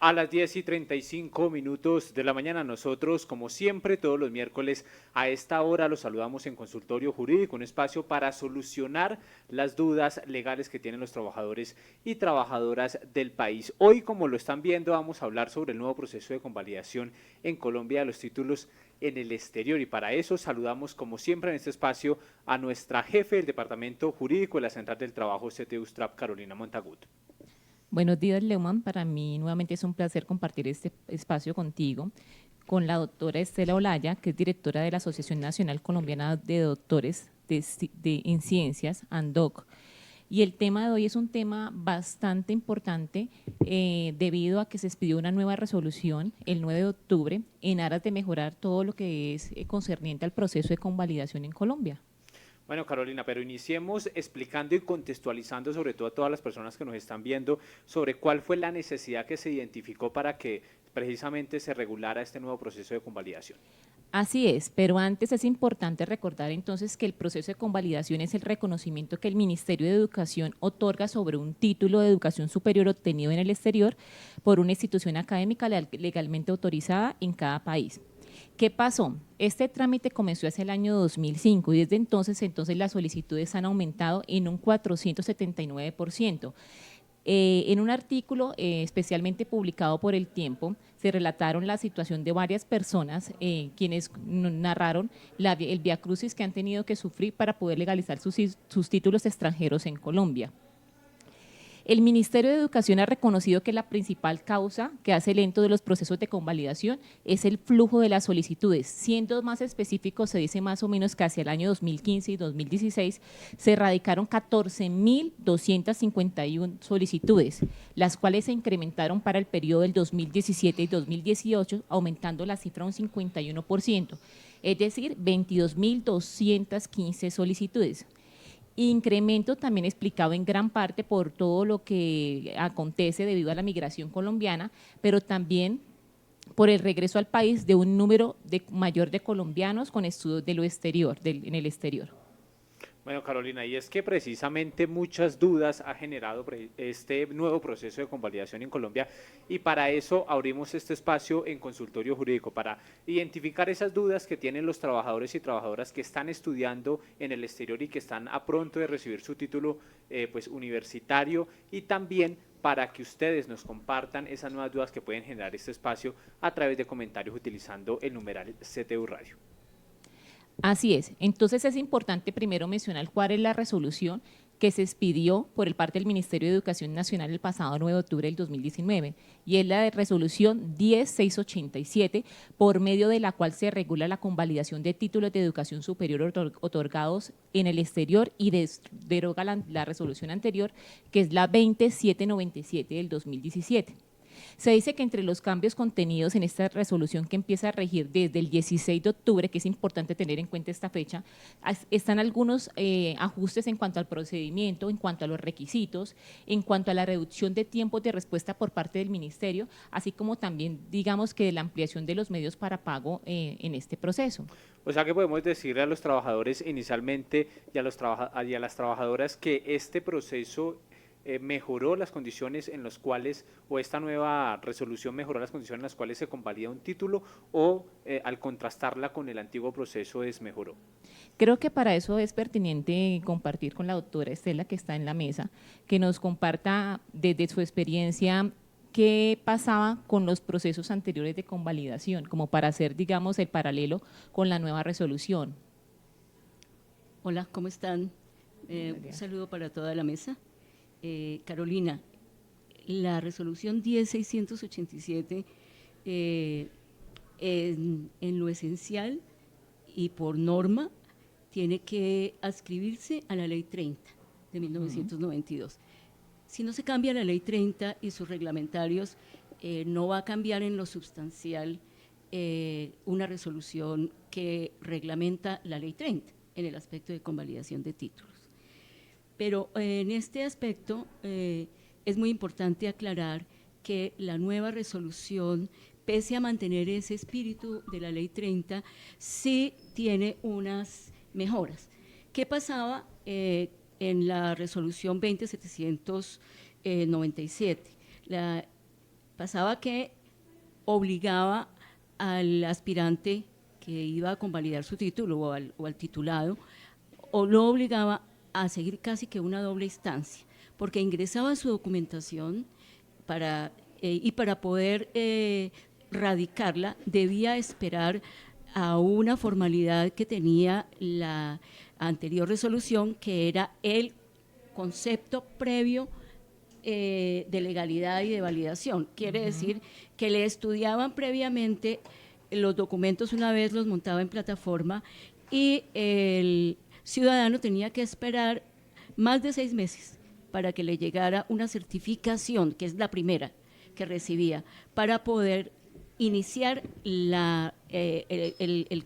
A las 10:35 de la mañana, nosotros, como siempre, todos los miércoles a esta hora los saludamos en Consultorio Jurídico, un espacio para solucionar las dudas legales que tienen los trabajadores y trabajadoras del país. Hoy, como lo están viendo, vamos a hablar sobre el nuevo proceso de convalidación en Colombia de los títulos en el exterior, y para eso saludamos, como siempre en este espacio, a nuestra jefe del Departamento Jurídico de la Central del Trabajo CTU STRAP, Carolina Montagut. Buenos días, Leumann. Para mí nuevamente es un placer compartir este espacio contigo, con la doctora Estela Olaya, que es directora de la Asociación Nacional Colombiana de Doctores en Ciencias, ANDOC. Y el tema de hoy es un tema bastante importante debido a que se expidió una nueva resolución el 9 de octubre en aras de mejorar todo lo que es concerniente al proceso de convalidación en Colombia. Bueno, Carolina, pero iniciemos explicando y contextualizando sobre todo a todas las personas que nos están viendo sobre cuál fue la necesidad que se identificó para que precisamente se regulara este nuevo proceso de convalidación. Así es, pero antes es importante recordar entonces que el proceso de convalidación es el reconocimiento que el Ministerio de Educación otorga sobre un título de educación superior obtenido en el exterior por una institución académica legalmente autorizada en cada país. ¿Qué pasó? Este trámite comenzó hace el año 2005 y desde entonces las solicitudes han aumentado en un 479%. En un artículo especialmente publicado por El Tiempo, se relataron la situación de varias personas quienes narraron el viacrucis que han tenido que sufrir para poder legalizar sus títulos extranjeros en Colombia. El Ministerio de Educación ha reconocido que la principal causa que hace lento de los procesos de convalidación es el flujo de las solicitudes. Siendo más específico, se dice más o menos que hacia el año 2015 y 2016 se radicaron 14.251 solicitudes, las cuales se incrementaron para el periodo del 2017 y 2018, aumentando la cifra un 51%, es decir, 22.215 solicitudes. Incremento también explicado en gran parte por todo lo que acontece debido a la migración colombiana, pero también por el regreso al país de un número mayor de colombianos con estudios de lo exterior, en el exterior. Bueno, Carolina, y es que precisamente muchas dudas ha generado este nuevo proceso de convalidación en Colombia, y para eso abrimos este espacio en Consultorio Jurídico, para identificar esas dudas que tienen los trabajadores y trabajadoras que están estudiando en el exterior y que están a pronto de recibir su título pues universitario, y también para que ustedes nos compartan esas nuevas dudas que pueden generar este espacio a través de comentarios utilizando el numeral CTU Radio. Así es. Entonces es importante primero mencionar cuál es la resolución que se expidió por el parte del Ministerio de Educación Nacional el pasado 9 de octubre del 2019, y es la de resolución 10687, por medio de la cual se regula la convalidación de títulos de educación superior otorgados en el exterior y deroga la resolución anterior, que es la 20797 del 2017. Se dice que entre los cambios contenidos en esta resolución, que empieza a regir desde el 16 de octubre, que es importante tener en cuenta esta fecha, están algunos ajustes en cuanto al procedimiento, en cuanto a los requisitos, en cuanto a la reducción de tiempos de respuesta por parte del Ministerio, así como también, digamos, que de la ampliación de los medios para pago en este proceso. O sea que podemos decirle a los trabajadores inicialmente y a las trabajadoras que este proceso mejoró las condiciones en las cuales, o esta nueva resolución mejoró las condiciones en las cuales se convalida un título, o al contrastarla con el antiguo proceso desmejoró. Creo que para eso es pertinente compartir con la doctora Estela, que está en la mesa, que nos comparta desde su experiencia qué pasaba con los procesos anteriores de convalidación, como para hacer, digamos, el paralelo con la nueva resolución. Hola, ¿cómo están? Un saludo para toda la mesa. Carolina, la resolución 10687 en lo esencial y por norma tiene que adscribirse a la Ley 30 de 1992. Si no se cambia la Ley 30 y sus reglamentarios, no va a cambiar en lo sustancial una resolución que reglamenta la Ley 30 en el aspecto de convalidación de títulos. Pero en este aspecto es muy importante aclarar que la nueva resolución, pese a mantener ese espíritu de la Ley 30, sí tiene unas mejoras. ¿Qué pasaba en la resolución 20797? pasaba que obligaba al aspirante que iba a convalidar su título o al titulado, o lo obligaba a seguir casi que una doble instancia, porque ingresaba su documentación y para poder radicarla debía esperar a una formalidad que tenía la anterior resolución, que era el concepto previo de legalidad y de validación. Quiere decir que le estudiaban previamente los documentos una vez los montaba en plataforma, y el ciudadano tenía que esperar más de 6 meses para que le llegara una certificación, que es la primera que recibía, para poder iniciar el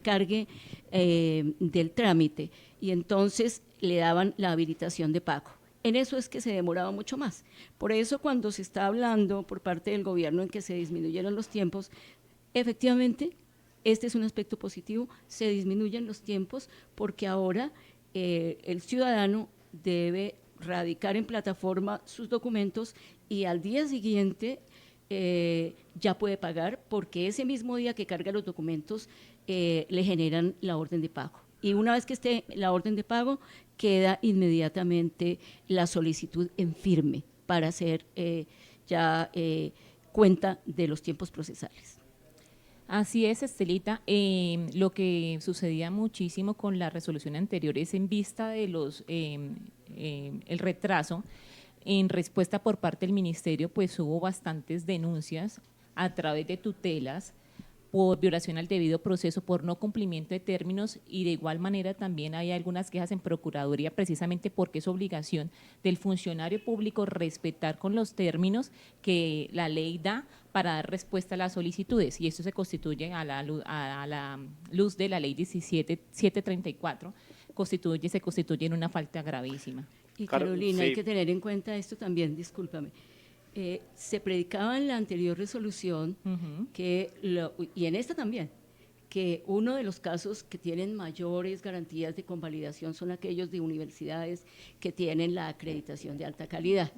cargue del trámite, y entonces le daban la habilitación de pago. En eso es que se demoraba mucho más. Por eso, cuando se está hablando por parte del gobierno en que se disminuyeron los tiempos, efectivamente, este es un aspecto positivo, se disminuyen los tiempos, porque ahora el ciudadano debe radicar en plataforma sus documentos y al día siguiente ya puede pagar, porque ese mismo día que carga los documentos le generan la orden de pago. Y una vez que esté la orden de pago, queda inmediatamente la solicitud en firme para hacer cuenta de los tiempos procesales. Así es, Estelita. Lo que sucedía muchísimo con la resolución anterior es, en vista de el retraso en respuesta por parte del ministerio, pues hubo bastantes denuncias a través de tutelas por violación al debido proceso, por no cumplimiento de términos, y de igual manera también hay algunas quejas en Procuraduría, precisamente porque es obligación del funcionario público respetar con los términos que la ley da para dar respuesta a las solicitudes, y esto se constituye a la luz de la ley 17734, se constituye en una falta gravísima. Y Carolina, sí. Hay que tener en cuenta esto también, discúlpame. Se predicaba en la anterior resolución y en esta también, que uno de los casos que tienen mayores garantías de convalidación son aquellos de universidades que tienen la acreditación de alta calidad.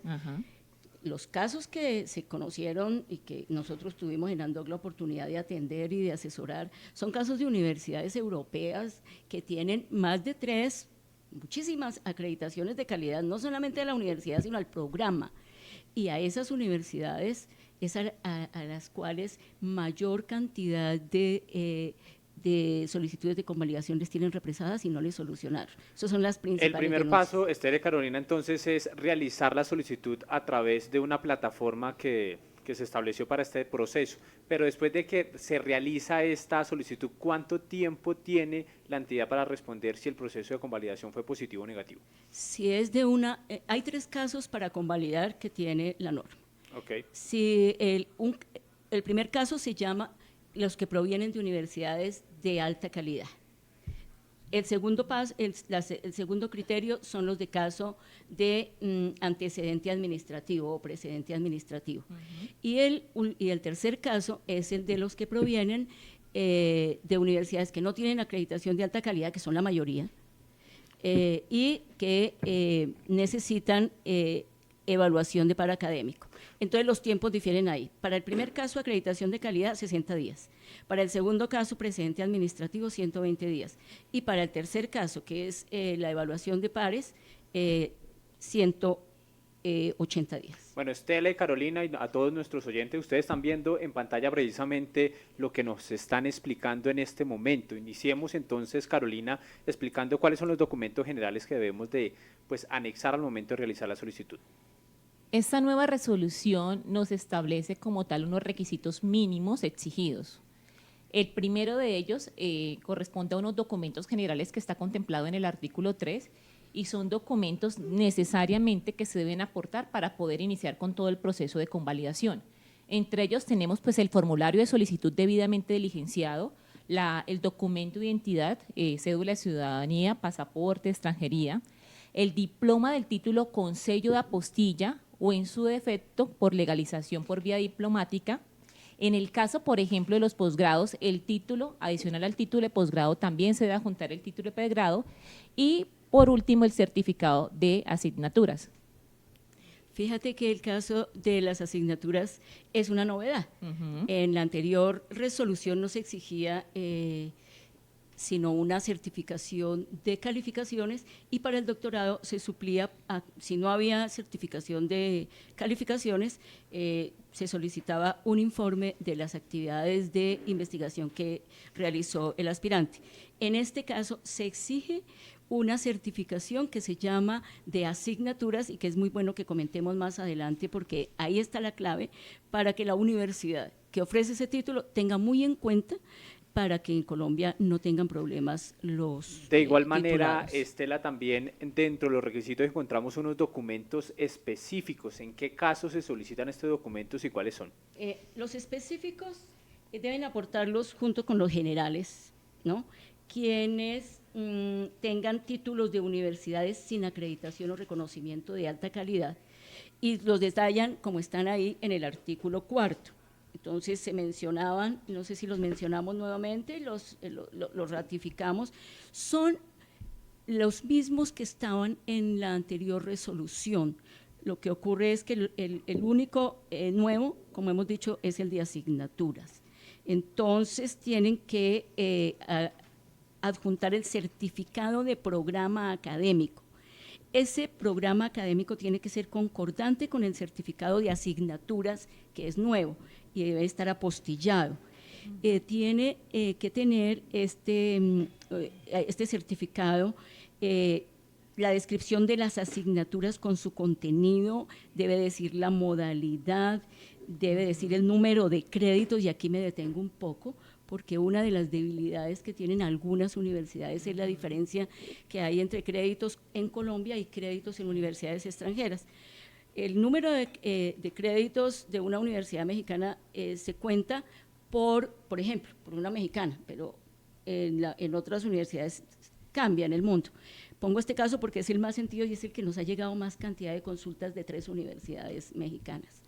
Los casos que se conocieron y que nosotros tuvimos en Andoc la oportunidad de atender y de asesorar son casos de universidades europeas que tienen más de 3, muchísimas acreditaciones de calidad, no solamente a la universidad, sino al programa. Y a esas universidades es a las cuales mayor cantidad de solicitudes de convalidación les tienen represadas y no les solucionaron. Esas son las principales El primer denuncias. paso, Esther y Carolina, entonces es realizar la solicitud a través de una plataforma que se estableció para este proceso. Pero después de que se realiza esta solicitud, ¿cuánto tiempo tiene la entidad para responder si el proceso de convalidación fue positivo o negativo? Si es hay 3 casos para convalidar que tiene la norma. Okay. Si el primer caso se llama los que provienen de universidades de alta calidad. El segundo criterio son los de caso de antecedente administrativo o precedente administrativo. Y el tercer caso es el de los que provienen de universidades que no tienen acreditación de alta calidad, que son la mayoría, y que necesitan evaluación de paro académico. Entonces los tiempos difieren ahí. Para el primer caso, acreditación de calidad, 60 días. Para el segundo caso, precedente administrativo, 120 días. Y para el tercer caso, que es la evaluación de pares, 180 días. Bueno, Estela y Carolina, y a todos nuestros oyentes, ustedes están viendo en pantalla precisamente lo que nos están explicando en este momento. Iniciemos entonces, Carolina, explicando cuáles son los documentos generales que debemos de anexar al momento de realizar la solicitud. Esta nueva resolución nos establece como tal unos requisitos mínimos exigidos. El primero de ellos corresponde a unos documentos generales que está contemplado en el artículo 3, y son documentos necesariamente que se deben aportar para poder iniciar con todo el proceso de convalidación. Entre ellos tenemos el formulario de solicitud debidamente diligenciado, el documento de identidad, cédula de ciudadanía, pasaporte, extranjería, el diploma del título con sello de apostilla o en su defecto por legalización por vía diplomática. En el caso, por ejemplo, de los posgrados, el título, adicional al título de posgrado, también se debe adjuntar el título de pregrado, y por último el certificado de asignaturas. Fíjate que el caso de las asignaturas es una novedad. En la anterior resolución no se exigía sino una certificación de calificaciones, y para el doctorado se suplía, si no había certificación de calificaciones, se solicitaba un informe de las actividades de investigación que realizó el aspirante. En este caso se exige una certificación que se llama de asignaturas y que es muy bueno que comentemos más adelante, porque ahí está la clave para que la universidad que ofrece ese título tenga muy en cuenta para que en Colombia no tengan problemas los De igual manera, titulados. Estela, también dentro de los requisitos encontramos unos documentos específicos. ¿En qué casos se solicitan estos documentos y cuáles son? Los específicos deben aportarlos junto con los generales, ¿no? Quienes tengan títulos de universidades sin acreditación o reconocimiento de alta calidad, y los detallan como están ahí en el artículo 4. Entonces se mencionaban, no sé si los mencionamos nuevamente, los ratificamos, son los mismos que estaban en la anterior resolución. Lo que ocurre es que el único nuevo, como hemos dicho, es el de asignaturas. Entonces tienen que adjuntar el certificado de programa académico. Ese programa académico tiene que ser concordante con el certificado de asignaturas, que es nuevo y debe estar apostillado. Tiene que tener este certificado, la descripción de las asignaturas con su contenido, debe decir la modalidad, debe decir el número de créditos, y aquí me detengo un poco, porque una de las debilidades que tienen algunas universidades es la diferencia que hay entre créditos en Colombia y créditos en universidades extranjeras. El número de créditos de una universidad mexicana se cuenta por ejemplo, por una mexicana, pero en otras universidades cambia en el mundo. Pongo este caso porque es el más sentido y es el que nos ha llegado más cantidad de consultas de 3 universidades mexicanas.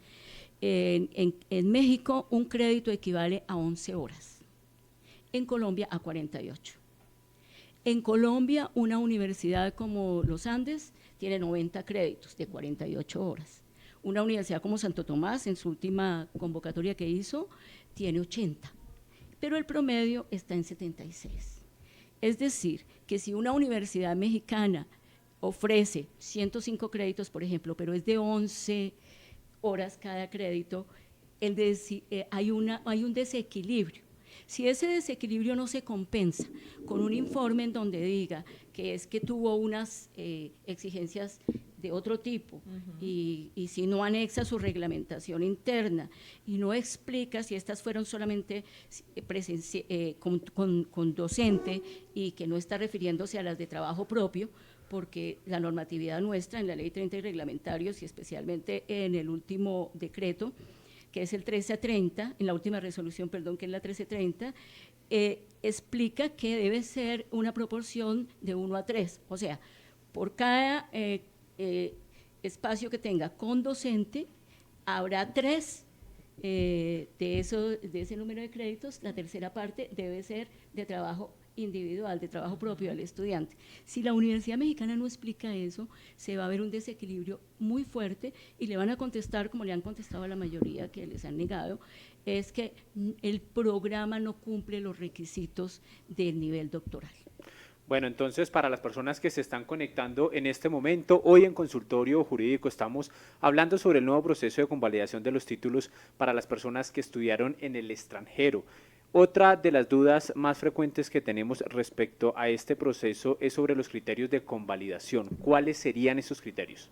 En México un crédito equivale a 11 horas, en Colombia a 48. En Colombia una universidad como los Andes tiene 90 créditos de 48 horas. Una universidad como Santo Tomás, en su última convocatoria que hizo, tiene 80, pero el promedio está en 76. Es decir, que si una universidad mexicana ofrece 105 créditos, por ejemplo, pero es de 11 horas cada crédito, hay un desequilibrio. Si ese desequilibrio no se compensa con un informe en donde diga que es que tuvo unas exigencias de otro tipo, y si no anexa su reglamentación interna y no explica si estas fueron solamente con docente y que no está refiriéndose a las de trabajo propio, porque la normatividad nuestra en la Ley 30 y reglamentarios, y especialmente en el último decreto, que es el 1330, en la última resolución, perdón, que es la 1330, explica que debe ser una proporción de 1 a 3, o sea, por cada espacio que tenga con docente, habrá 3 de ese número de créditos, la tercera parte debe ser de trabajo individual, de trabajo propio del estudiante. Si la Universidad Mexicana no explica eso, se va a ver un desequilibrio muy fuerte y le van a contestar, como le han contestado a la mayoría que les han negado, es que el programa no cumple los requisitos del nivel doctoral. Bueno, entonces para las personas que se están conectando en este momento, hoy en Consultorio Jurídico estamos hablando sobre el nuevo proceso de convalidación de los títulos para las personas que estudiaron en el extranjero. Otra de las dudas más frecuentes que tenemos respecto a este proceso es sobre los criterios de convalidación. ¿Cuáles serían esos criterios?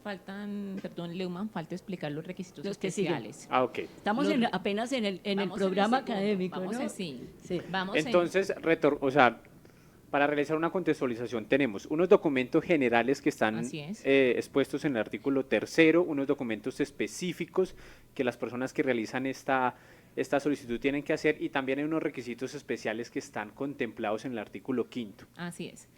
Perdón, Leumann, falta explicar los requisitos Los especiales. Ah, ok. Estamos apenas en el programa académico, vamos ¿no? así. Sí. Entonces, para realizar una contextualización tenemos unos documentos generales que están expuestos en el artículo 3º, unos documentos específicos que las personas que realizan esta solicitud tienen que hacer, y también hay unos requisitos especiales que están contemplados en el artículo 5º. Así es.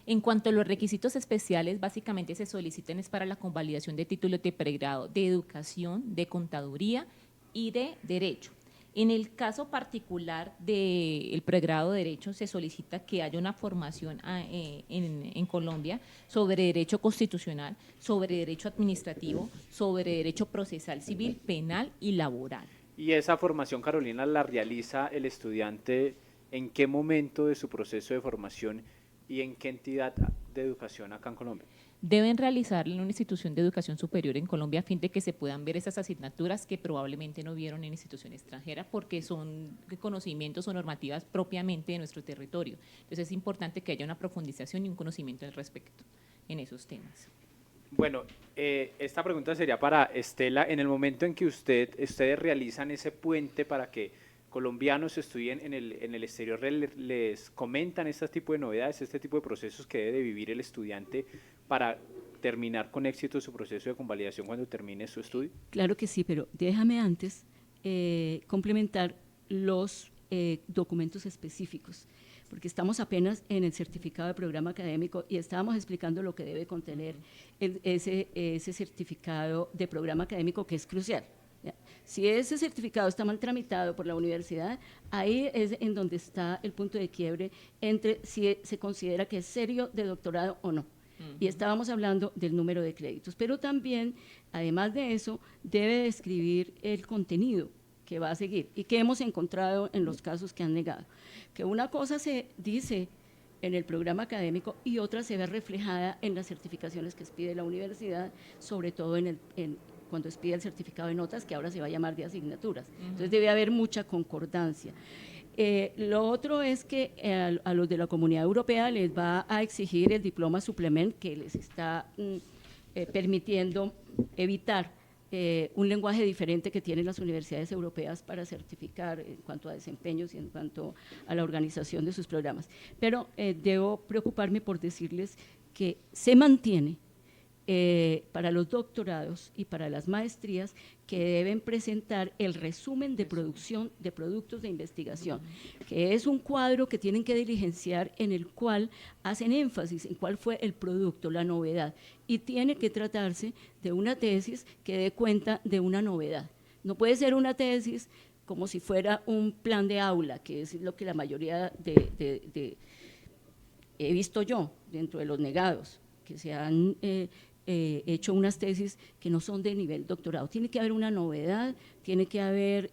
En cuanto a los requisitos especiales, básicamente se solicitan es para la convalidación de títulos de pregrado de educación, de contaduría y de derecho. En el caso particular del pregrado de Derecho, se solicita que haya una formación en Colombia sobre derecho constitucional, sobre derecho administrativo, sobre derecho procesal civil, penal y laboral. ¿Y esa formación, Carolina, la realiza el estudiante en qué momento de su proceso de formación y en qué entidad de educación acá en Colombia? Deben realizarlo en una institución de educación superior en Colombia a fin de que se puedan ver esas asignaturas que probablemente no vieron en institución extranjera porque son conocimientos o normativas propiamente de nuestro territorio. Entonces es importante que haya una profundización y un conocimiento al respecto en esos temas. Bueno, esta pregunta sería para Estela. En el momento en que ustedes realizan ese puente para que colombianos estudien en el exterior, les comentan este tipo de novedades, este tipo de procesos que debe vivir el estudiante para terminar con éxito su proceso de convalidación cuando termine su estudio? Claro que sí, pero déjame antes complementar los documentos específicos, porque estamos apenas en el certificado de programa académico y estábamos explicando lo que debe contener ese certificado de programa académico, que es crucial. ¿Ya? Si ese certificado está mal tramitado por la universidad, ahí es en donde está el punto de quiebre entre si se considera que es serio de doctorado o no. Y estábamos hablando del número de créditos, pero también, además de eso, debe describir el contenido que va a seguir y que hemos encontrado en los casos que han negado. Que una cosa se dice en el programa académico y otra se ve reflejada en las certificaciones que expide la universidad, sobre todo cuando expide el certificado de notas, que ahora se va a llamar de asignaturas. Entonces debe haber mucha concordancia. Lo otro es que a los de la Comunidad Europea les va a exigir el diploma suplement, que les está permitiendo evitar un lenguaje diferente que tienen las universidades europeas para certificar en cuanto a desempeños y en cuanto a la organización de sus programas. Pero debo preocuparme por decirles que se mantiene para los doctorados y para las maestrías que deben presentar el resumen de producción de productos de investigación, que es un cuadro que tienen que diligenciar en el cual hacen énfasis en cuál fue el producto, la novedad, y tiene que tratarse de una tesis que dé cuenta de una novedad. No puede ser una tesis como si fuera un plan de aula, que es lo que la mayoría he visto yo dentro de los negados, que se han hecho unas tesis que no son de nivel doctorado. Tiene que haber una novedad, tiene que haber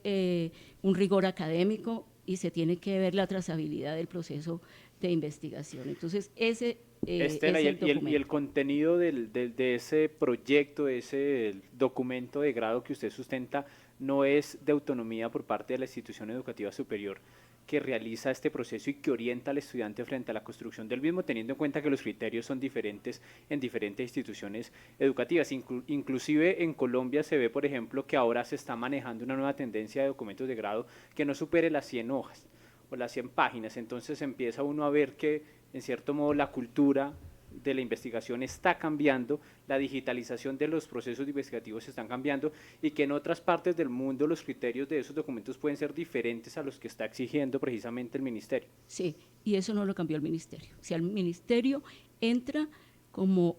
un rigor académico y se tiene que ver la trazabilidad del proceso de investigación. Entonces, ese Estela, es el documento. y el contenido de ese proyecto, de ese documento de grado que usted sustenta, no es de autonomía por parte de la institución educativa superior que realiza este proceso y que orienta al estudiante frente a la construcción del mismo, teniendo en cuenta que los criterios son diferentes en diferentes instituciones educativas. Inclusive en Colombia se ve, por ejemplo, que ahora se está manejando una nueva tendencia de documentos de grado que no supere las 100 hojas o las 100 páginas, entonces empieza uno a ver que, en cierto modo, la cultura de la investigación está cambiando, la digitalización de los procesos investigativos están cambiando y que en otras partes del mundo los criterios de esos documentos pueden ser diferentes a los que está exigiendo precisamente el ministerio. Sí, y eso no lo cambió el ministerio. O sea, el ministerio entra como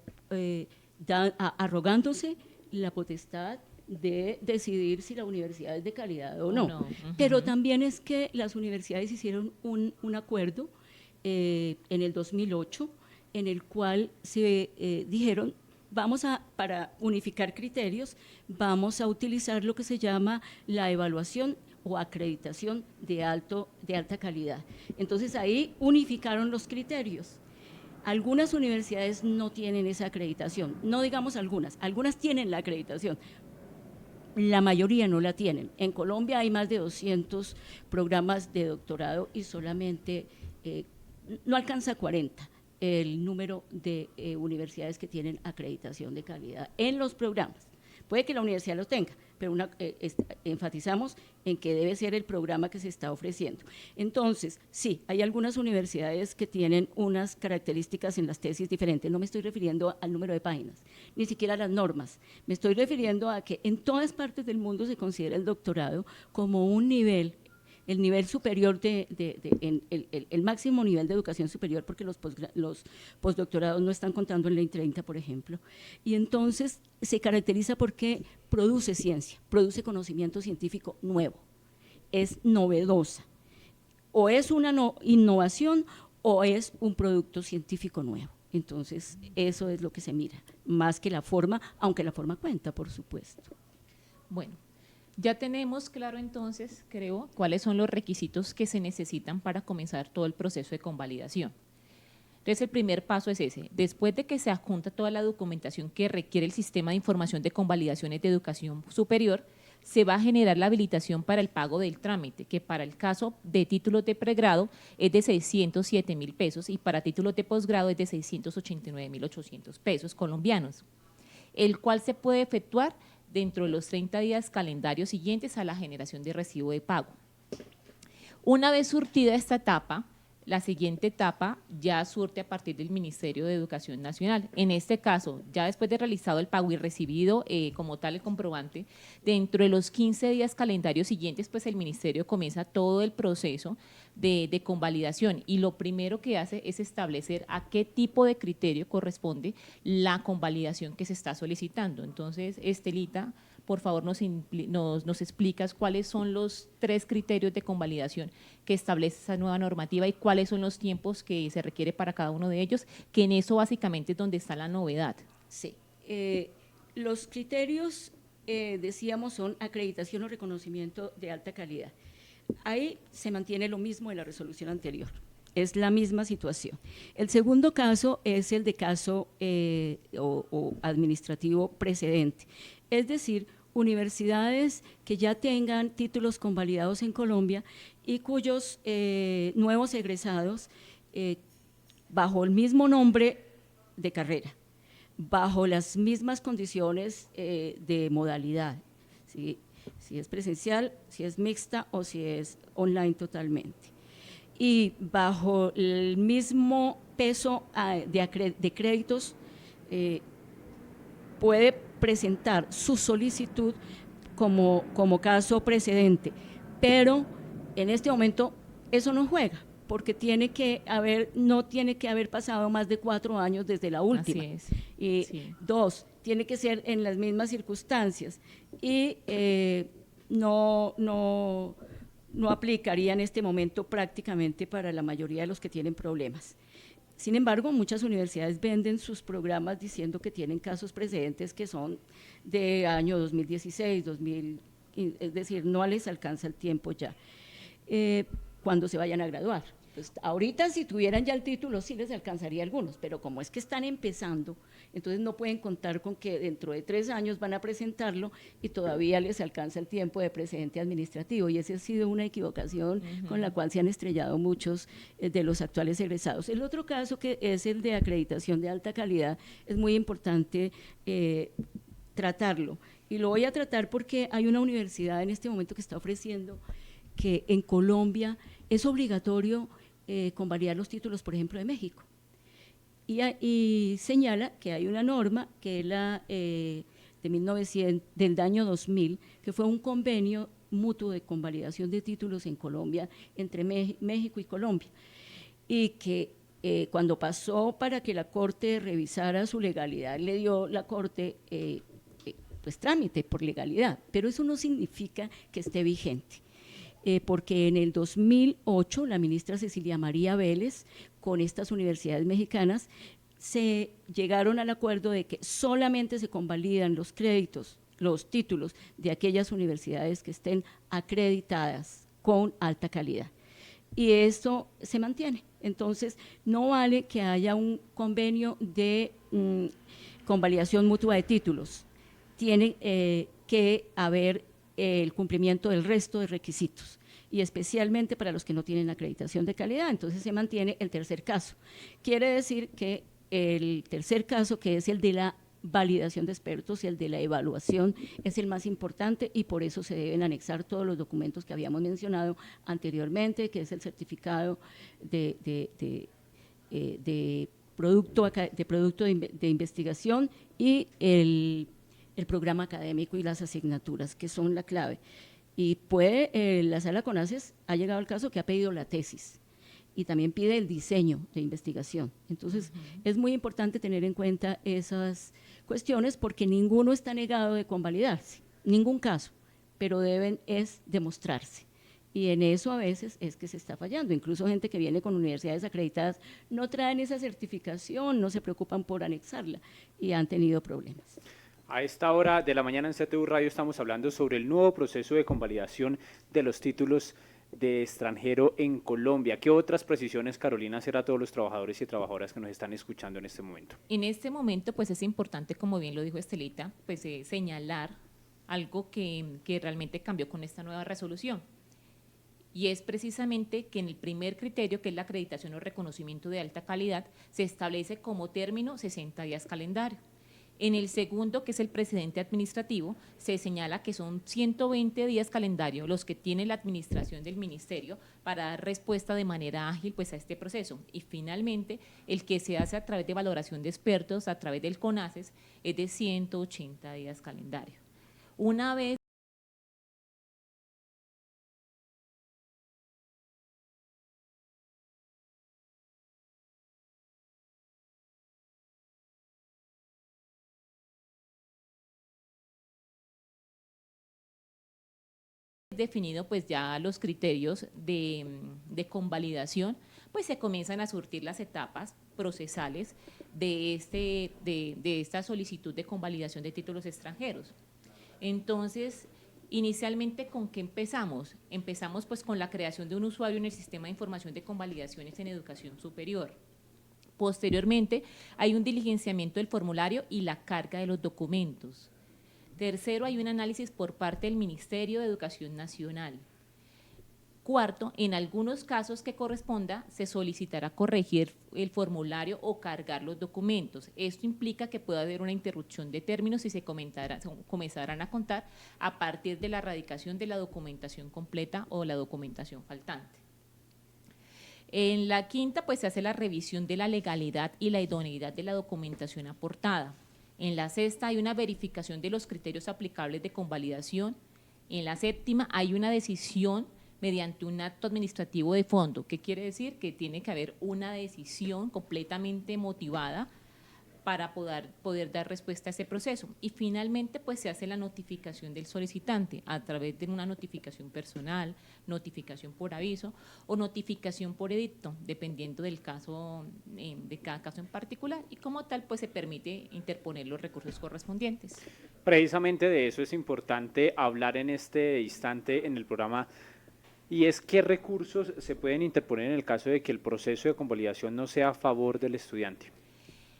arrogándose la potestad de decidir si la universidad es de calidad o no. Pero también es que las universidades hicieron un acuerdo en el 2008 en el cual se dijeron, para unificar criterios, vamos a utilizar lo que se llama la evaluación o acreditación de alta calidad. Entonces ahí unificaron los criterios. Algunas universidades no tienen esa acreditación, no digamos algunas tienen la acreditación, la mayoría no la tienen. En Colombia hay más de 200 programas de doctorado y solamente no alcanza 40 el número de universidades que tienen acreditación de calidad en los programas. Puede que la universidad los tenga, pero enfatizamos en que debe ser el programa que se está ofreciendo. Entonces, sí, hay algunas universidades que tienen unas características en las tesis diferentes. No me estoy refiriendo al número de páginas, ni siquiera a las normas. Me estoy refiriendo a que en todas partes del mundo se considera el doctorado como un nivel, el nivel superior, el máximo nivel de educación superior, porque los postdoctorados no están contando en Ley 30, por ejemplo. Y entonces se caracteriza porque produce ciencia, produce conocimiento científico nuevo. es novedosa, o es una innovación o es un producto científico nuevo. Entonces, eso es lo que se mira, más que la forma, aunque la forma cuenta, por supuesto. Bueno, ya tenemos claro entonces, creo, cuáles son los requisitos que se necesitan para comenzar todo el proceso de convalidación. Entonces, el primer paso es ese. Después de que se adjunta toda la documentación que requiere el Sistema de Información de Convalidaciones de Educación Superior, se va a generar la habilitación para el pago del trámite, que para el caso de títulos de pregrado es de 607.000 pesos y para títulos de posgrado es de 689.800 pesos colombianos, el cual se puede efectuar dentro de los 30 días calendarios siguientes a la generación de recibo de pago. Una vez surtida esta etapa, la siguiente etapa ya surte a partir del Ministerio de Educación Nacional. En este caso, ya después de realizado el pago y recibido como tal el comprobante, dentro de los 15 días calendarios siguientes, pues el Ministerio comienza todo el proceso de convalidación y lo primero que hace es establecer a qué tipo de criterio corresponde la convalidación que se está solicitando. Entonces, Estelita, por favor nos explicas cuáles son los 3 criterios de convalidación que establece esa nueva normativa y cuáles son los tiempos que se requiere para cada uno de ellos, que en eso básicamente es donde está la novedad. Sí, los criterios, decíamos, son acreditación o reconocimiento de alta calidad. Ahí se mantiene lo mismo de la resolución anterior, es la misma situación. El segundo caso es el de caso o administrativo precedente, es decir, universidades que ya tengan títulos convalidados en Colombia y cuyos nuevos egresados, bajo el mismo nombre de carrera, bajo las mismas condiciones de modalidad, ¿sí? Si es presencial, si es mixta o si es online totalmente. Y bajo el mismo peso de créditos, puede presentar su solicitud como caso precedente, pero en este momento eso no juega, porque no tiene que haber pasado más de 4 años desde la última. Así es. Y Sí. 2, tiene que ser en las mismas circunstancias y no aplicaría en este momento prácticamente para la mayoría de los que tienen problemas. Sin embargo, muchas universidades venden sus programas diciendo que tienen casos precedentes que son de año 2016, es decir, no les alcanza el tiempo ya cuando se vayan a graduar. Pues ahorita si tuvieran ya el título sí les alcanzaría a algunos, pero como es que están empezando, entonces no pueden contar con que dentro de 3 años van a presentarlo y todavía les alcanza el tiempo de precedente administrativo, y esa ha sido una equivocación con la cual se han estrellado muchos de los actuales egresados. El otro caso, que es el de acreditación de alta calidad, es muy importante tratarlo, y lo voy a tratar porque hay una universidad en este momento que está ofreciendo que en Colombia es obligatorio convalidar los títulos, por ejemplo, de México. Y señala que hay una norma, que es la del año 2000, que fue un convenio mutuo de convalidación de títulos en Colombia entre México y Colombia, y que cuando pasó para que la Corte revisara su legalidad, le dio la Corte pues trámite por legalidad, pero eso no significa que esté vigente. Porque en el 2008 la ministra Cecilia María Vélez con estas universidades mexicanas se llegaron al acuerdo de que solamente se convalidan los créditos, los títulos de aquellas universidades que estén acreditadas con alta calidad. Y esto se mantiene. Entonces, no vale que haya un convenio de convalidación mutua de títulos. Tiene que haber el cumplimiento del resto de requisitos, y especialmente para los que no tienen acreditación de calidad. Entonces se mantiene el tercer caso. Quiere decir que el tercer caso, que es el de la validación de expertos y el de la evaluación, es el más importante, y por eso se deben anexar todos los documentos que habíamos mencionado anteriormente, que es el certificado de producto de investigación y el programa académico y las asignaturas, que son la clave. Y la Sala CONACES ha llegado al caso que ha pedido la tesis y también pide el diseño de investigación. Entonces, es muy importante tener en cuenta esas cuestiones, porque ninguno está negado de convalidarse, ningún caso, pero deben demostrarse. Y en eso a veces es que se está fallando. Incluso gente que viene con universidades acreditadas no traen esa certificación, no se preocupan por anexarla y han tenido problemas. A esta hora de la mañana en CTU Radio estamos hablando sobre el nuevo proceso de convalidación de los títulos de extranjero en Colombia. ¿Qué otras precisiones, Carolina, hacer a todos los trabajadores y trabajadoras que nos están escuchando en este momento? En este momento, pues es importante, como bien lo dijo Estelita, pues señalar algo que realmente cambió con esta nueva resolución. Y es precisamente que en el primer criterio, que es la acreditación o reconocimiento de alta calidad, se establece como término 60 días calendario. En el segundo, que es el precedente administrativo, se señala que son 120 días calendario los que tiene la administración del ministerio para dar respuesta de manera ágil pues, a este proceso. Y finalmente, el que se hace a través de valoración de expertos, a través del CONACES, es de 180 días calendario. Una vez definido pues ya los criterios de convalidación, pues se comienzan a surtir las etapas procesales de esta solicitud de convalidación de títulos extranjeros. Entonces, inicialmente, ¿con qué empezamos? Empezamos pues con la creación de un usuario en el sistema de información de convalidaciones en educación superior. Posteriormente, hay un diligenciamiento del formulario y la carga de los documentos. Tercero, hay un análisis por parte del Ministerio de Educación Nacional. Cuarto, en algunos casos que corresponda, se solicitará corregir el formulario o cargar los documentos. Esto implica que puede haber una interrupción de términos y se comenzarán a contar a partir de la erradicación de la documentación completa o la documentación faltante. En la quinta, pues se hace la revisión de la legalidad y la idoneidad de la documentación aportada. En la sexta hay una verificación de los criterios aplicables de convalidación. En la séptima hay una decisión mediante un acto administrativo de fondo. ¿Qué quiere decir? Que tiene que haber una decisión completamente motivada para poder dar respuesta a ese proceso. Y finalmente, pues se hace la notificación del solicitante a través de una notificación personal, notificación por aviso o notificación por edicto, dependiendo del caso, de cada caso en particular, y como tal, pues se permite interponer los recursos correspondientes. Precisamente de eso es importante hablar en este instante en el programa, y es qué recursos se pueden interponer en el caso de que el proceso de convalidación no sea a favor del estudiante.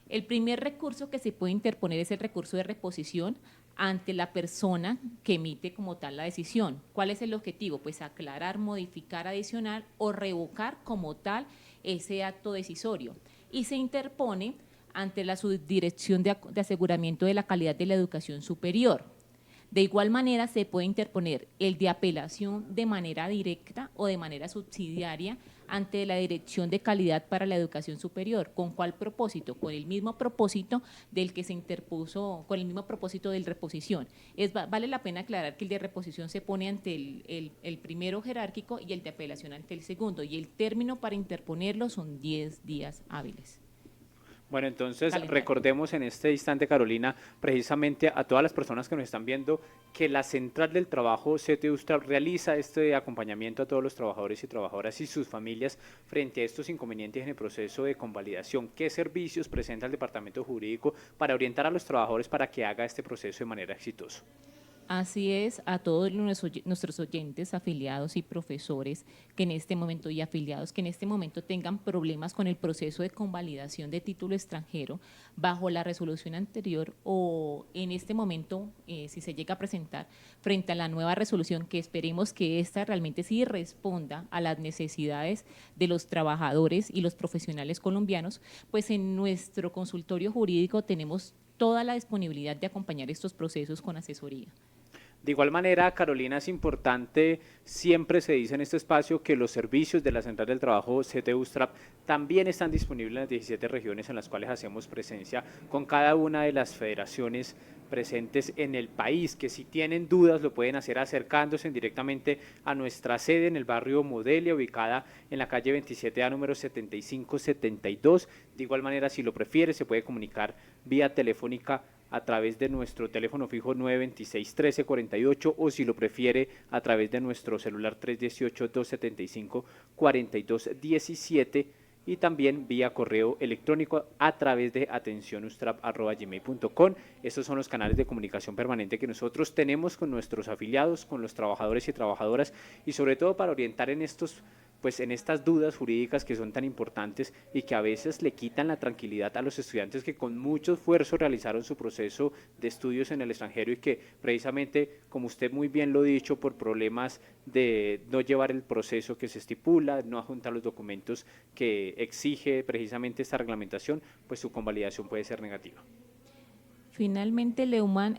El primer recurso que se puede interponer es el recurso de reposición ante la persona que emite como tal la decisión. ¿Cuál es el objetivo? Pues aclarar, modificar, adicionar o revocar como tal ese acto decisorio. Y se interpone ante la Subdirección de Aseguramiento de la Calidad de la Educación Superior. De igual manera, se puede interponer el de apelación de manera directa o de manera subsidiaria ante la Dirección de Calidad para la Educación Superior. ¿Con cuál propósito? Con el mismo propósito del que se interpuso, con el mismo propósito del reposición. Vale la pena aclarar que el de reposición se pone ante el primero jerárquico y el de apelación ante el segundo, y el término para interponerlo son 10 días hábiles. Bueno, entonces Calendario. Recordemos en este instante, Carolina, precisamente a todas las personas que nos están viendo, que la Central del Trabajo CTU realiza este acompañamiento a todos los trabajadores y trabajadoras y sus familias frente a estos inconvenientes en el proceso de convalidación. ¿Qué servicios presenta el Departamento Jurídico para orientar a los trabajadores para que haga este proceso de manera exitosa? Así es, a todos nuestros oyentes, afiliados y profesores que en este momento y afiliados que en este momento tengan problemas con el proceso de convalidación de título extranjero bajo la resolución anterior o en este momento, si se llega a presentar frente a la nueva resolución, que esperemos que esta realmente sí responda a las necesidades de los trabajadores y los profesionales colombianos, pues en nuestro consultorio jurídico tenemos toda la disponibilidad de acompañar estos procesos con asesoría. De igual manera, Carolina, es importante, siempre se dice en este espacio que los servicios de la Central del Trabajo CTU-STRAP también están disponibles en las 17 regiones en las cuales hacemos presencia con cada una de las federaciones presentes en el país, que si tienen dudas lo pueden hacer acercándose directamente a nuestra sede en el barrio Modelia, ubicada en la calle 27A número 7572. De igual manera, si lo prefiere, se puede comunicar vía telefónica a través de nuestro teléfono fijo 926-1348 o si lo prefiere a través de nuestro celular 318-275-4217 y también vía correo electrónico a través de atencionustrap@gmail.com. Estos son los canales de comunicación permanente que nosotros tenemos con nuestros afiliados, con los trabajadores y trabajadoras y sobre todo para orientar en estas dudas jurídicas que son tan importantes y que a veces le quitan la tranquilidad a los estudiantes que con mucho esfuerzo realizaron su proceso de estudios en el extranjero y que precisamente, como usted muy bien lo ha dicho, por problemas de no llevar el proceso que se estipula, no adjuntar los documentos que exige precisamente esta reglamentación, pues su convalidación puede ser negativa. Finalmente, Leumann,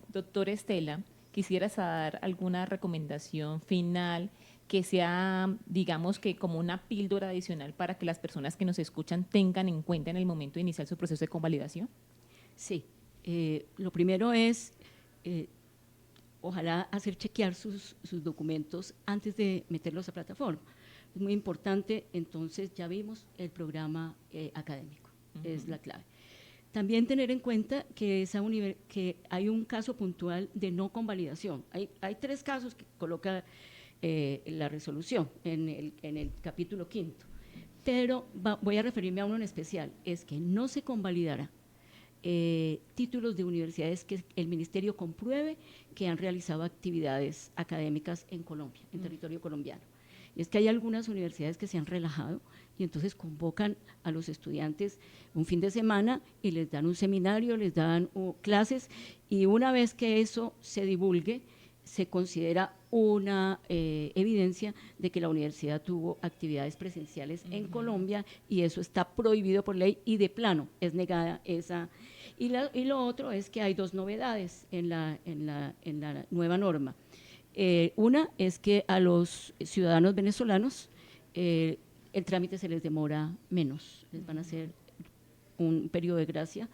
doctor Estela, ¿quisieras dar alguna recomendación final que sea, digamos que como una píldora adicional para que las personas que nos escuchan tengan en cuenta en el momento de iniciar su proceso de convalidación? Sí, lo primero es, ojalá hacer chequear sus documentos antes de meterlos a plataforma. Es muy importante, entonces ya vimos el programa académico, es la clave. También tener en cuenta que, que hay un caso puntual de no convalidación. Hay 3 casos que coloca la resolución en el capítulo 5, pero voy a referirme a uno en especial, es que no se convalidará títulos de universidades que el Ministerio compruebe que han realizado actividades académicas en Colombia, en territorio colombiano. Y es que hay algunas universidades que se han relajado y entonces convocan a los estudiantes un fin de semana y les dan un seminario, les dan clases, y una vez que eso se divulgue, se considera una evidencia de que la universidad tuvo actividades presenciales en Colombia, y eso está prohibido por ley y de plano es negada esa. Y lo otro es que hay 2 novedades en la nueva norma. Una es que a los ciudadanos venezolanos el trámite se les demora menos, les van a hacer un periodo de gracia.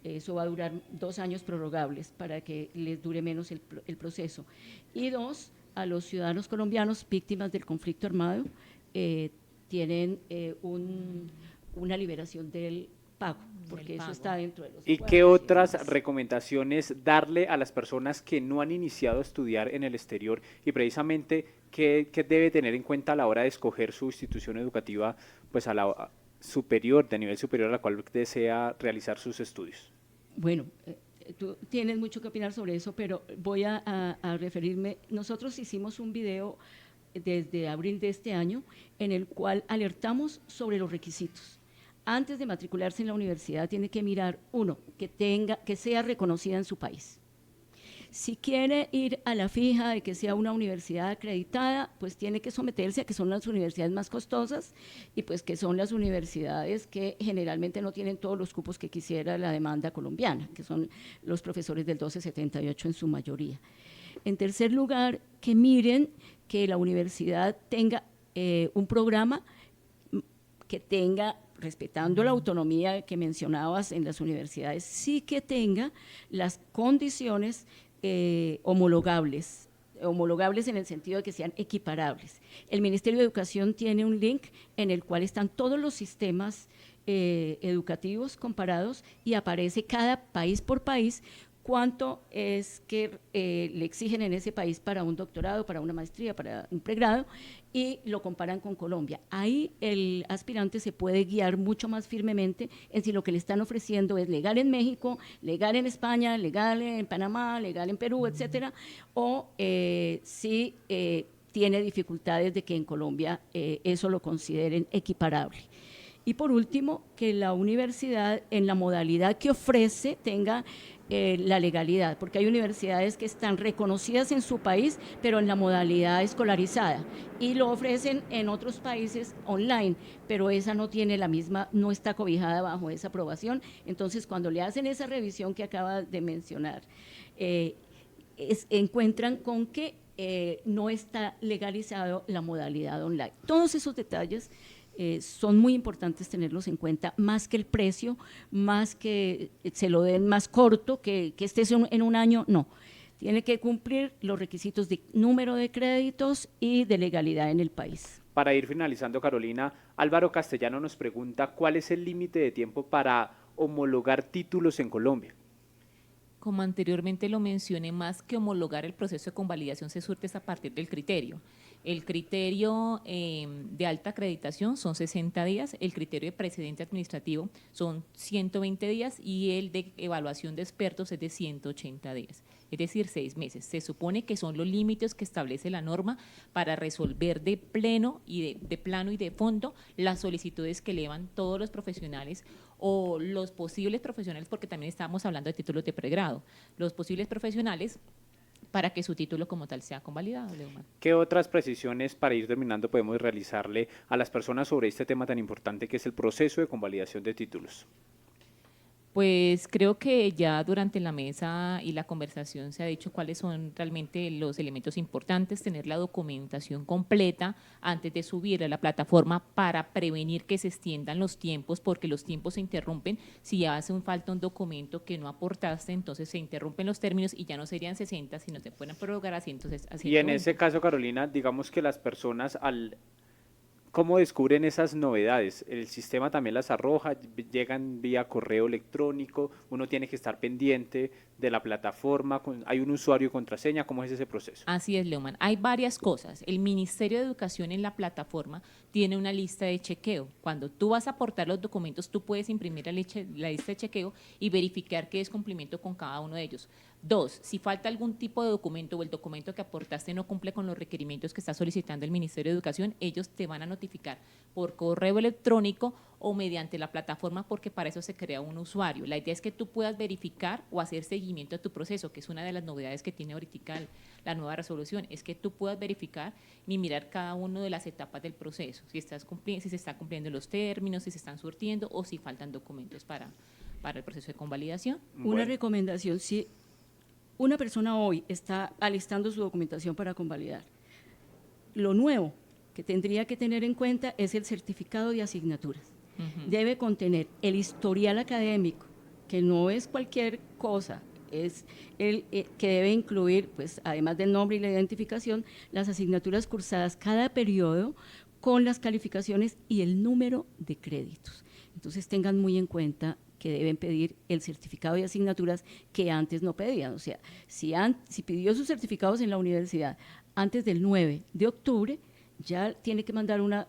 Eso va a durar 2 años prorrogables para que les dure menos el proceso. Y 2, a los ciudadanos colombianos víctimas del conflicto armado tienen una liberación del pago, porque eso está dentro de los ¿Y qué otras recomendaciones darle a las personas que no han iniciado a estudiar en el exterior y precisamente qué debe tener en cuenta a la hora de escoger su institución educativa, pues a la superior, de nivel superior a la cual desea realizar sus estudios? Bueno, tú tienes mucho que opinar sobre eso, pero voy a referirme. Nosotros hicimos un video desde abril de este año en el cual alertamos sobre los requisitos. Antes de matricularse en la universidad tiene que mirar, uno, que sea reconocida en su país. Si quiere ir a la fija de que sea una universidad acreditada, pues tiene que someterse a que son las universidades más costosas y pues que son las universidades que generalmente no tienen todos los cupos que quisiera la demanda colombiana, que son los profesores del 1278 en su mayoría. En tercer lugar, que miren que la universidad tenga un programa que tenga, respetando la autonomía que mencionabas en las universidades, sí que tenga las condiciones homologables en el sentido de que sean equiparables. El Ministerio de Educación tiene un link en el cual están todos los sistemas educativos comparados y aparece cada país por país cuánto es que le exigen en ese país para un doctorado, para una maestría, para un pregrado, y lo comparan con Colombia. Ahí el aspirante se puede guiar mucho más firmemente en si lo que le están ofreciendo es legal en México, legal en España, legal en Panamá, legal en Perú, etcétera, o si tiene dificultades de que en Colombia eso lo consideren equiparable. Y por último, que la universidad en la modalidad que ofrece tenga la legalidad, porque hay universidades que están reconocidas en su país, pero en la modalidad escolarizada, y lo ofrecen en otros países online, pero esa no tiene la misma, no está cobijada bajo esa aprobación. Entonces, cuando le hacen esa revisión que acaba de mencionar, encuentran con que no está legalizado la modalidad online. Todos esos detalles son muy importantes tenerlos en cuenta, más que el precio, más que se lo den más corto, que estés en un año, no. Tiene que cumplir los requisitos de número de créditos y de legalidad en el país. Para ir finalizando, Carolina, Álvaro Castellano nos pregunta cuál es el límite de tiempo para homologar títulos en Colombia. Como anteriormente lo mencioné, más que homologar el proceso de convalidación se surte a partir del criterio. El criterio de alta acreditación son 60 días, el criterio de precedente administrativo son 120 días y el de evaluación de expertos es de 180 días, es decir, 6 meses. Se supone que son los límites que establece la norma para resolver de plano y de fondo las solicitudes que elevan todos los profesionales o los posibles profesionales, porque también estábamos hablando de títulos de pregrado, los posibles profesionales para que su título como tal sea convalidado, Leomar. ¿Qué otras precisiones, para ir terminando, podemos realizarle a las personas sobre este tema tan importante que es el proceso de convalidación de títulos? Pues creo que ya durante la mesa y la conversación se ha dicho cuáles son realmente los elementos importantes, tener la documentación completa antes de subir a la plataforma para prevenir que se extiendan los tiempos, porque los tiempos se interrumpen. Si hace falta un documento que no aportaste, entonces se interrumpen los términos y ya no serían 60, sino se pueden prorrogar a 120. Y en ese caso, Carolina, digamos que las personas ¿cómo descubren esas novedades? ¿El sistema también las arroja? ¿Llegan vía correo electrónico? ¿Uno tiene que estar pendiente de la plataforma? ¿Hay un usuario y contraseña? ¿Cómo es ese proceso? Así es, Leoman. Hay varias cosas. El Ministerio de Educación en la plataforma tiene una lista de chequeo. Cuando tú vas a aportar los documentos, tú puedes imprimir la lista de chequeo y verificar que es cumplimiento con cada uno de ellos. 2, si falta algún tipo de documento o el documento que aportaste no cumple con los requerimientos que está solicitando el Ministerio de Educación, ellos te van a notificar por correo electrónico o mediante la plataforma, porque para eso se crea un usuario. La idea es que tú puedas verificar o hacer seguimiento a tu proceso, que es una de las novedades que tiene ahorita la nueva resolución, es que tú puedas verificar y mirar cada una de las etapas del proceso, si se están cumpliendo los términos, si se están surtiendo o si faltan documentos para el proceso de convalidación. Una recomendación, si una persona hoy está alistando su documentación para convalidar, lo nuevo que tendría que tener en cuenta es el certificado de asignaturas. Debe contener el historial académico, que no es cualquier cosa, es el que debe incluir, pues, además del nombre y la identificación, las asignaturas cursadas cada periodo con las calificaciones y el número de créditos. Entonces tengan muy en cuenta que deben pedir el certificado de asignaturas que antes no pedían. O sea, si pidió sus certificados en la universidad antes del 9 de octubre, ya tiene que mandar una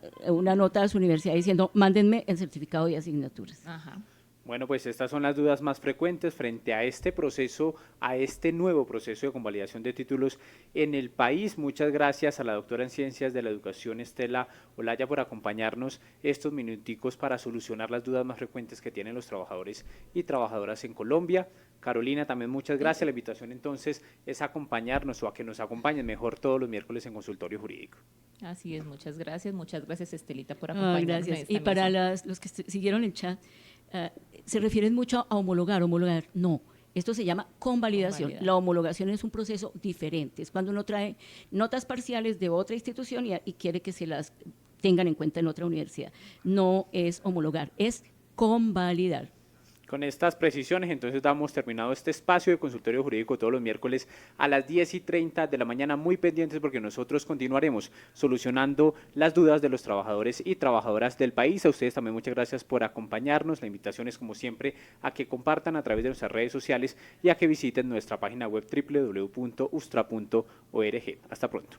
nota a su universidad diciendo, mándenme el certificado de asignaturas. Ajá. Bueno, pues estas son las dudas más frecuentes frente a este proceso, a este nuevo proceso de convalidación de títulos en el país. Muchas gracias a la doctora en Ciencias de la Educación, Estela Olaya, por acompañarnos estos minuticos para solucionar las dudas más frecuentes que tienen los trabajadores y trabajadoras en Colombia. Carolina, también muchas gracias. La invitación entonces es acompañarnos o a que nos acompañen mejor todos los miércoles en Consultorio Jurídico. Así es, muchas gracias Estelita por acompañarnos. Gracias. Y para los que siguieron el chat, se refieren mucho a homologar, no. Esto se llama convalidación. La homologación es un proceso diferente. Es cuando uno trae notas parciales de otra institución y quiere que se las tengan en cuenta en otra universidad. No es homologar, es convalidar. Con estas precisiones, entonces damos terminado este espacio de Consultorio Jurídico todos los miércoles a las 10:30 de la mañana, muy pendientes porque nosotros continuaremos solucionando las dudas de los trabajadores y trabajadoras del país. A ustedes también muchas gracias por acompañarnos. La invitación es, como siempre, a que compartan a través de nuestras redes sociales y a que visiten nuestra página web www.ustra.org. Hasta pronto.